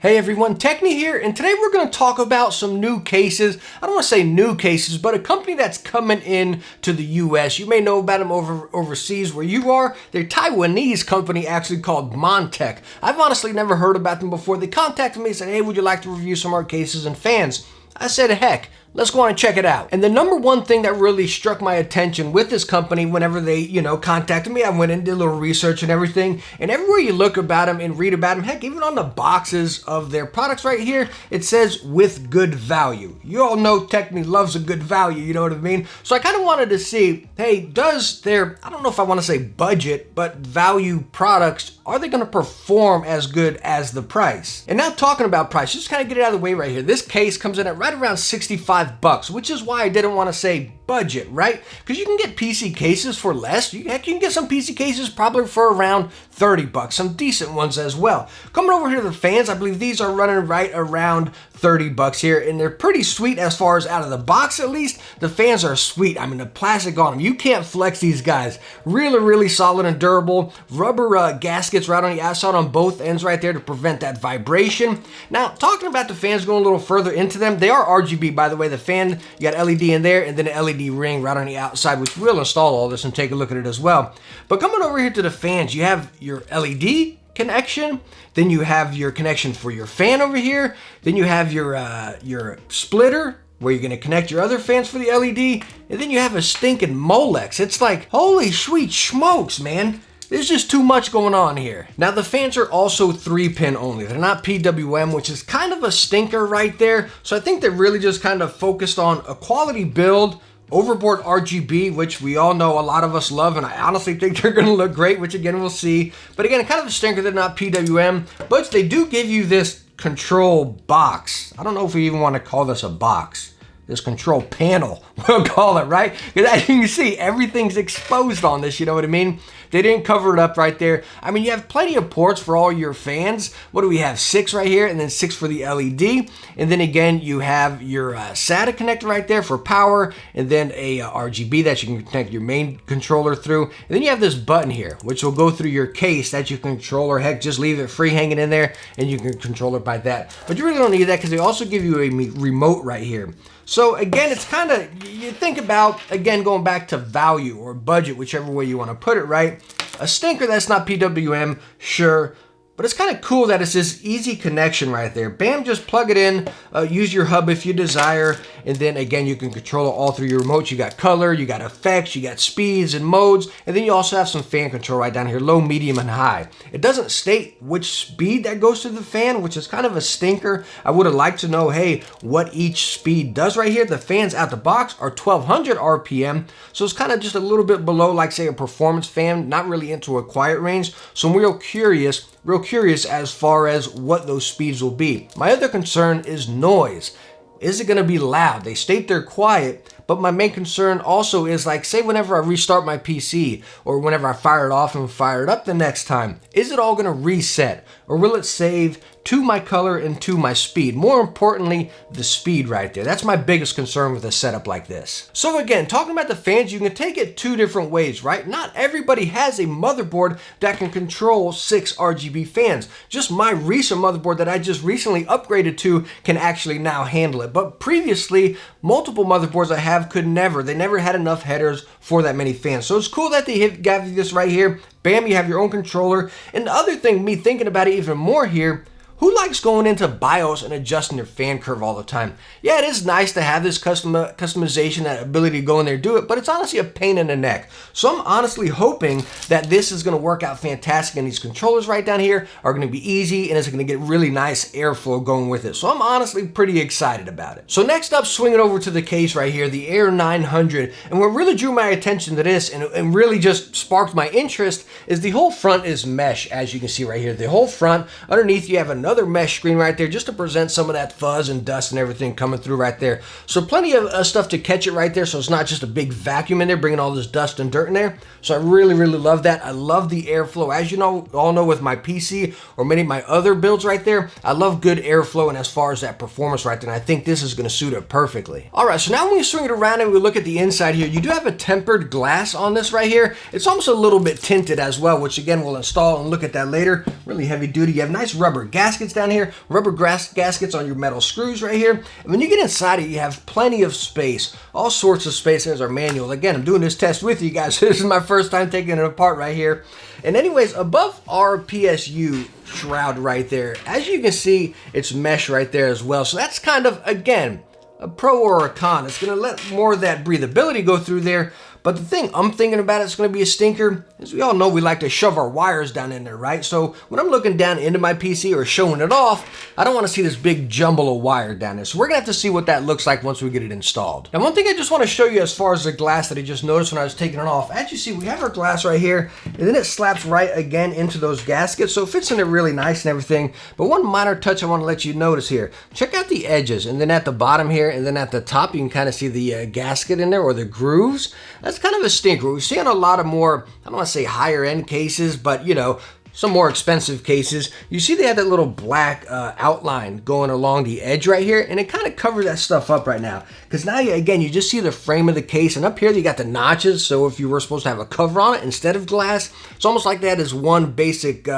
Hey everyone, Techni here, and today we're going to talk about some new cases. I don't want to say new cases, but a company that's coming in to the US. You may know about them overseas where you are. They're a Taiwanese company actually called Montech. I've honestly never heard about them before. They contacted me and said, hey, would you like to review some of our cases and fans? I said, heck. Let's go on and check it out. And the number one thing that really struck my attention with this company whenever they, contacted me, I went and did a little research and everything. And everywhere you look about them and read about them, heck, even on the boxes of their products right here, it says with good value. You all know Techni loves a good value, you know what I mean? So I kind of wanted to see, hey, does their, I don't know if I want to say budget, but value products, are they going to perform as good as the price? And now talking about price, just kind of get it out of the way right here. This case comes in at right around $65, which is why I didn't want to say budget, right? Because you can get PC cases for less. Heck, you can get some PC cases probably for around $30, some decent ones as well. Coming over here to the fans, I believe these are running right around $30 here, and they're pretty sweet as far as out of the box at least. The fans are sweet. I mean, the plastic on them, you can't flex these guys. Really solid and durable. Rubber gaskets right on the outside on both ends right there to prevent that vibration. Now, talking about the fans, going a little further into them, they are RGB, by the way. The fan, you got LED in there, and then an LED ring right on the outside, which we'll install all this and take a look at it as well. But coming over here to the fans, you have your LED connection, then you have your connection for your fan over here, then you have your splitter where you're going to connect your other fans for the LED, and then you have a stinking Molex. It's like, holy sweet smokes, man. There's just too much going on here. Now the fans are also 3-pin only. They're not PWM, which is kind of a stinker right there. So I think they're really just kind of focused on a quality build, overboard RGB, which we all know a lot of us love, and I honestly think they're gonna look great, which again, we'll see. But again, kind of a stinker, they're not PWM, but they do give you this control box. I don't know if we even want to call this a box. This control panel, we'll call it, right? Because as you can see, everything's exposed on this, you know what I mean? They didn't cover it up right there. I mean, you have plenty of ports for all your fans. What do we have? 6 right here, and then 6 for the LED. And then again, you have your SATA connector right there for power, and then a RGB that you can connect your main controller through. And then you have this button here, which will go through your case that you can control, or heck, just leave it free hanging in there, and you can control it by that. But you really don't need that because they also give you a remote right here. So again, it's kind of, you think about, again, going back to value or budget, whichever way you want to put it, right? A stinker that's not PWM, sure, but it's kind of cool that it's this easy connection right there. Bam, just plug it in, use your hub if you desire, and then again, you can control it all through your remote. You got color, you got effects, you got speeds and modes, and then you also have some fan control right down here, low, medium, and high. It doesn't state which speed that goes to the fan, which is kind of a stinker. I would have liked to know, hey, what each speed does right here. The fans out the box are 1200 RPM, so it's kind of just a little bit below, like say a performance fan, not really into a quiet range. So I'm real curious as far as what those speeds will be. My other concern is noise. Is it going to be loud? They state they're quiet, but my main concern also is, like, say whenever I restart my PC or whenever I fire it off and fire it up the next time, is it all going to reset, or will it save to my color and to my speed? More importantly, the speed right there. That's my biggest concern with a setup like this. So again, talking about the fans, you can take it 2 different ways, right? Not everybody has a motherboard that can control 6 RGB fans. Just my recent motherboard that I just recently upgraded to can actually now handle it. But previously, multiple motherboards I have could never. They never had enough headers for that many fans. So it's cool that they got you this right here. Bam, you have your own controller. And the other thing, me thinking about it even more here, who likes going into BIOS and adjusting their fan curve all the time? Yeah, it is nice to have this customization, that ability to go in there and do it, but it's honestly a pain in the neck. So I'm honestly hoping that this is going to work out fantastic, and these controllers right down here are going to be easy, and it's going to get really nice airflow going with it. So I'm honestly pretty excited about it. So next up, swinging over to the case right here, the Air 900. And what really drew my attention to this and really just sparked my interest is the whole front is mesh, as you can see right here. The whole front, underneath you have another mesh screen right there just to present some of that fuzz and dust and everything coming through right there. So plenty of stuff to catch it right there, so it's not just a big vacuum in there bringing all this dust and dirt in there. So I really love that. I love the airflow. As you know, all know with my PC or many of my other builds right there, I love good airflow, and as far as that performance right there, and I think this is going to suit it perfectly. All right, so now when we swing it around and we look at the inside here, you do have a tempered glass on this right here. It's almost a little bit tinted as well, which again we'll install and look at that later. Really heavy duty. You have nice rubber gaskets gaskets down here, rubber gaskets on your metal screws right here. And when you get inside it, you have plenty of space, all sorts of space. There's our manual. Again, I'm doing this test with you guys. This is my first time taking it apart right here. And anyways, above our PSU shroud right there, as you can see, it's mesh right there as well. So that's kind of, again, a pro or a con. It's going to let more of that breathability go through there. But the thing I'm thinking about it's going to be a stinker, as we all know we like to shove our wires down in there, right? So when I'm looking down into my PC or showing it off, I don't want to see this big jumble of wire down there. So we're going to have to see what that looks like once we get it installed. Now, one thing I just want to show you as far as the glass that I just noticed when I was taking it off. As you see, we have our glass right here, and then it slaps right again into those gaskets. So it fits in there really nice and everything. But one minor touch I want to let you notice here. Check out the edges, and then at the bottom here, and then at the top, you can kind of see the gasket in there, or the grooves. That's kind of a stinker. We see on a lot of more, I don't want to say higher end cases, but you know, some more expensive cases, you see they have that little black outline going along the edge right here, and it kind of covers that stuff up right now. Because now, again, you just see the frame of the case, and up here you got the notches, so if you were supposed to have a cover on it instead of glass, it's almost like that is one basic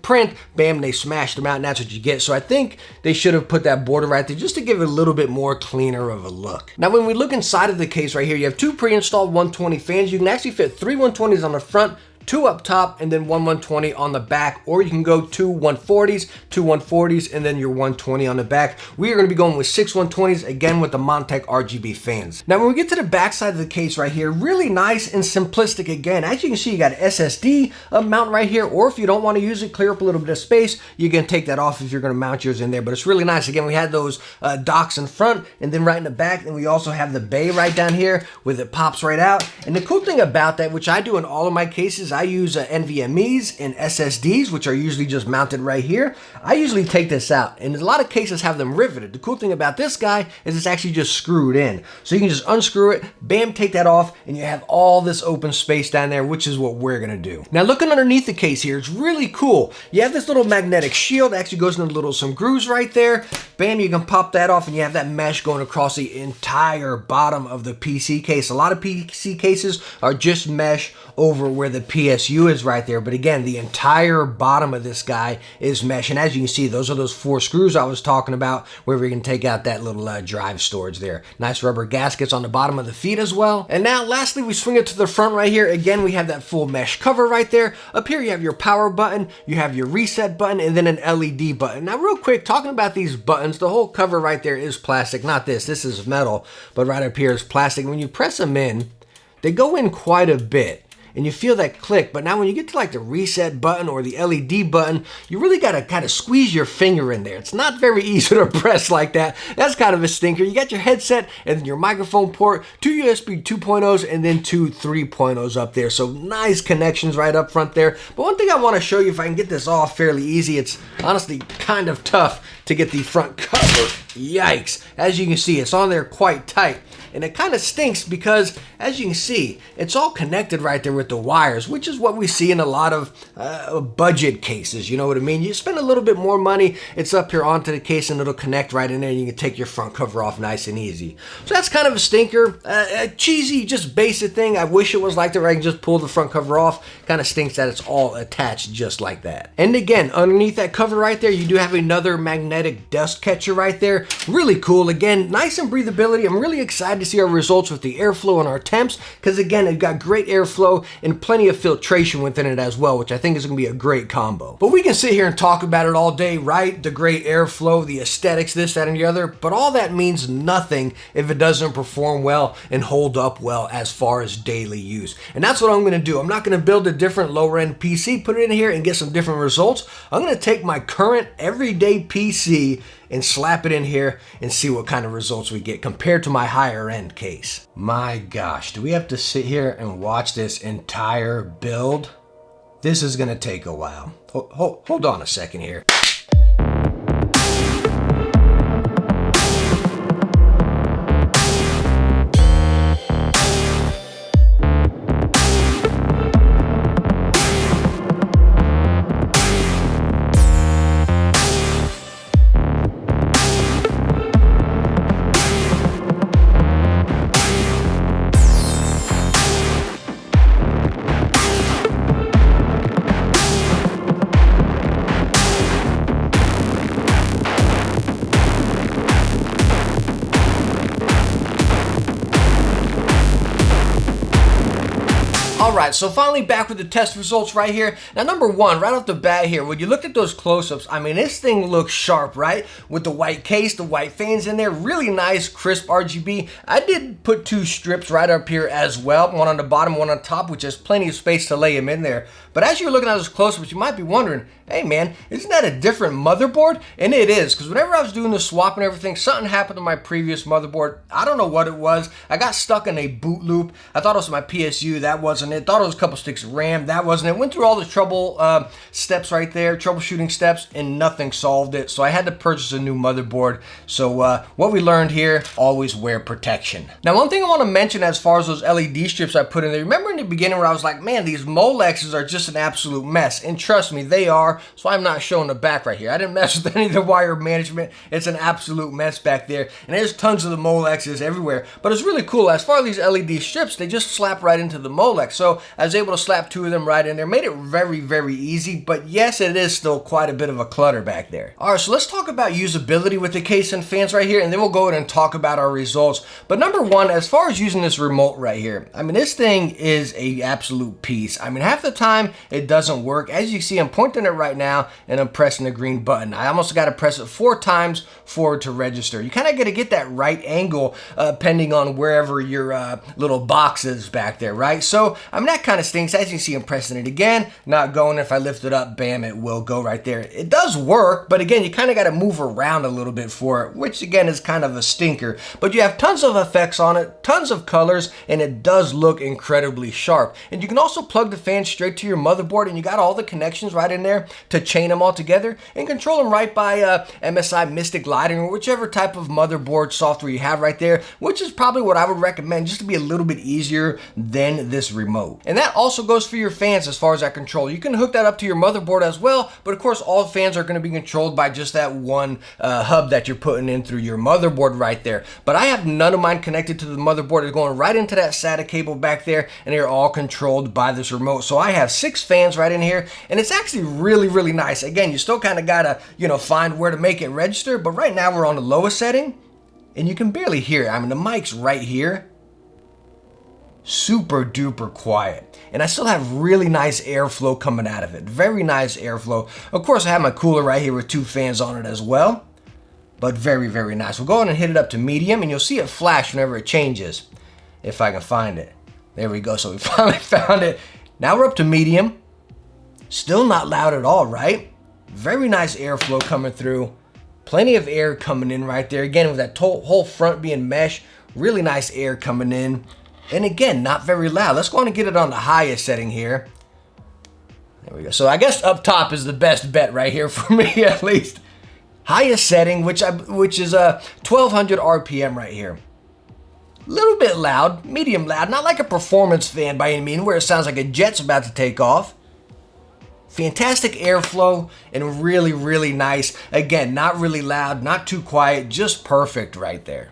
print, bam, they smashed them out, and that's what you get. So I think they should have put that border right there just to give it a little bit more cleaner of a look. Now, when we look inside of the case right here, you have two pre-installed 120 fans. You can actually fit 3 120s on the front, 2 up top, and then 120 on the back, or you can go 2 140s, 2 140s, and then your 120 on the back. We are going to be going with 6 120s, again with the Montech RGB fans. Now, when we get to the back side of the case right here, really nice and simplistic again. As you can see, you got an SSD mount right here, or if you don't want to use it, clear up a little bit of space, you can take that off if you're going to mount yours in there, but it's really nice. Again, we had those docks in front, and then right in the back, and we also have the bay right down here with it pops right out. And the cool thing about that, which I do in all of my cases, I use NVMEs and SSDs, which are usually just mounted right here. I usually take this out, and a lot of cases have them riveted. The cool thing about this guy is it's actually just screwed in. So you can just unscrew it, bam, take that off, and you have all this open space down there, which is what we're gonna do. Now, looking underneath the case here, it's really cool. You have this little magnetic shield, actually goes into some grooves right there. Bam, you can pop that off, and you have that mesh going across the entire bottom of the PC case. A lot of PC cases are just mesh over where the PSU is right there, but again, the entire bottom of this guy is mesh, and as you can see, those are those 4 screws I was talking about where we can take out that little drive storage there. Nice rubber gaskets on the bottom of the feet as well. And now lastly, we swing it to the front right here. Again, we have that full mesh cover right there. Up here you have your power button, you have your reset button, and then an LED button. Now real quick, talking about these buttons, the whole cover right there is plastic, not this is metal, but right up here is plastic. When you press them in, they go in quite a bit, and you feel that click. But now when you get to like the reset button or the LED button, you really got to kind of squeeze your finger in there. It's not very easy to press like that. That's kind of a stinker. You got your headset and your microphone port, 2 USB 2.0s, and then 2 3.0s up there. So nice connections right up front there. But one thing I want to show you, if I can get this off fairly easy, it's honestly kind of tough to get the front cover. Yikes. As you can see, it's on there quite tight. And it kind of stinks because, as you can see, it's all connected right there with the wires, which is what we see in a lot of budget cases, you know what I mean? You spend a little bit more money, it's up here onto the case, and it'll connect right in there, and you can take your front cover off nice and easy. So that's kind of a stinker, a cheesy, just basic thing. I wish it was like that where I can just pull the front cover off. Kind of stinks that it's all attached just like that. And again, underneath that cover right there, you do have another magnetic dust catcher right there. Really cool. Again, nice and breathability. I'm really excited to see our results with the airflow and our temps, because again, it's got great airflow and plenty of filtration within it as well, which I think is going to be a great combo. But we can sit here and talk about it all day, right? The great airflow, the aesthetics, this, that, and the other, but all that means nothing if it doesn't perform well and hold up well as far as daily use. And that's what I'm going to do. I'm not going to build a different lower end PC, put it in here and get some different results. I'm going to take my current everyday PC and slap it in here and see what kind of results we get compared to my higher end case. My gosh, do we have to sit here and watch this entire build? This is gonna take a while. Hold on a second here. Alright, so finally back with the test results right here. Now number one, right off the bat here, when you looked at those close-ups, I mean this thing looks sharp, right? With the white case, the white fans in there, really nice crisp RGB. I did put two strips right up here as well, one on the bottom, one on top, which has plenty of space to lay them in there. But as you're looking at those close-ups, you might be wondering, hey man, isn't that a different motherboard? And it is, because whenever I was doing the swap and everything, something happened to my previous motherboard. I don't know what it was. I got stuck in a boot loop. I thought it was my PSU, that wasn't it. Thought it was a couple sticks of RAM, that wasn't it. Went through all the trouble steps right there, troubleshooting steps, and nothing solved it. So I had to purchase a new motherboard. So what we learned here, always wear protection. Now one thing I want to mention as far as those LED strips I put in there, remember in the beginning where I was like, man, these Molexes are just an absolute mess. And trust me, they are. So I'm not showing the back right here. I didn't mess with any of the wire management. It's an absolute mess back there. And there's tons of the Molexes everywhere. But it's really cool. As far as these LED strips, they just slap right into the Molex. So I was able to slap two of them right in there. Made it very, very easy. But yes, it is still quite a bit of a clutter back there. All right, so let's talk about usability with the case and fans right here. And then we'll go ahead and talk about our results. But number one, as far as using this remote right here, I mean, this thing is a absolute piece. I mean, half the time it doesn't work. As you see, I'm pointing it right now and I'm pressing the green button. I almost got to press it 4 times forward to register. You kind of got to get that right angle depending on wherever your little box is back there, right? So, I mean, that kind of stinks. As you see, I'm pressing it again, not going. If I lift it up, bam, it will go right there. It does work, but again, you kind of got to move around a little bit for it, which again is kind of a stinker. But you have tons of effects on it, tons of colors, and it does look incredibly sharp. And you can also plug the fan straight to your motherboard, and you got all the connections right in there to chain them all together and control them right by MSI Mystic Lighting or whichever type of motherboard software you have right there, which is probably what I would recommend just to be a little bit easier than this remote. And that also goes for your fans as far as that control. You can hook that up to your motherboard as well, but of course all fans are going to be controlled by just that one hub that you're putting in through your motherboard right there. But I have none of mine connected to the motherboard. It's going right into that SATA cable back there, and they're all controlled by this remote. So I have 6 fans right in here, and it's actually really, really nice. Again, you still kind of gotta, find where to make it register, but right now we're on the lowest setting, and you can barely hear it. I mean, the mic's right here. Super duper quiet, and I still have really nice airflow coming out of it. Very nice airflow. Of course, I have my cooler right here with 2 fans on it as well, but very, very nice. We'll go ahead and hit it up to medium, and you'll see it flash whenever it changes, if I can find it. There we go. So we finally found it. Now we're up to medium. Still not loud at all, right? Very nice airflow coming through. Plenty of air coming in right there. Again, with that whole front being mesh, really nice air coming in. And again, not very loud. Let's go on and get it on the highest setting here. There we go. So I guess up top is the best bet right here for me, at least. Highest setting, which is 1200 RPM right here. Little bit loud, medium loud, not like a performance fan by any means where it sounds like a jet's about to take off. Fantastic airflow and really, really nice. Again, not really loud, not too quiet, just perfect right there.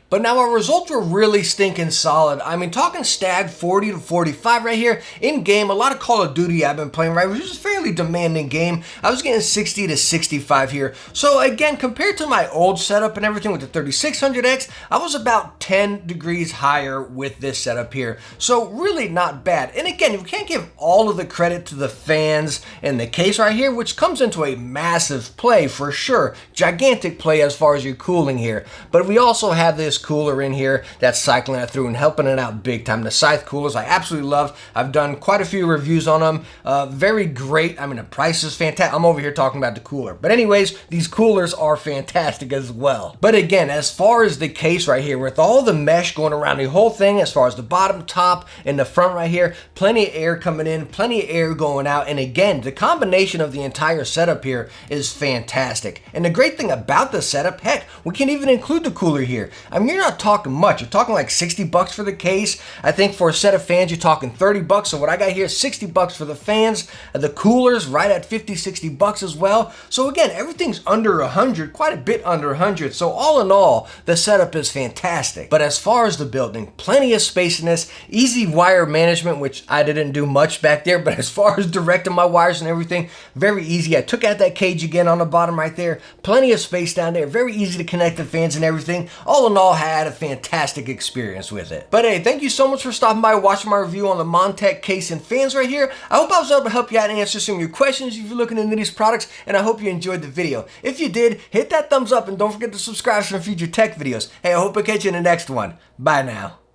But now our results were really stinking solid. I mean, talking stag 40 to 45 right here. In game, a lot of Call of Duty I've been playing, right, which is a fairly demanding game. I was getting 60 to 65 here. So again, compared to my old setup and everything with the 3600X, I was about 10 degrees higher with this setup here. So really not bad. And again, you can't give all of the credit to the fans and the case right here, which comes into a massive play for sure. Gigantic play as far as your cooling here. But we also have this cooler in here that's cycling it through and helping it out big time. The Scythe coolers I absolutely love. I've done quite a few reviews on them. Very great. I mean, the price is fantastic. I'm over here talking about the cooler. But anyways, these coolers are fantastic as well. But again, as far as the case right here, with all the mesh going around the whole thing, as far as the bottom, top, and the front right here, plenty of air coming in, plenty of air going out. And again, the combination of the entire setup here is fantastic. And the great thing about the setup, heck, we can even include the cooler here. I mean, you're not talking much. You're talking like 60 bucks for the case. I think for a set of fans, you're talking 30 bucks. So what I got here is 60 bucks for the fans. The cooler coolers right at 50-60 bucks as well. So again, everything's under 100, quite a bit under 100. So all in all, the setup is fantastic. But as far as the building, plenty of space in this, easy wire management, which I didn't do much back there, but as far as directing my wires and everything, very easy. I took out that cage again on the bottom right there, plenty of space down there, very easy to connect the fans and everything. All in all, I had a fantastic experience with it. But hey, thank you so much for stopping by, watching my review on the Montech case and fans right here. I hope I was able to help you out and answer some of your questions if you're looking into these products, and I hope you enjoyed the video. If you did, hit that thumbs up and don't forget to subscribe for future tech videos. Hey, I hope I catch you in the next one. Bye now.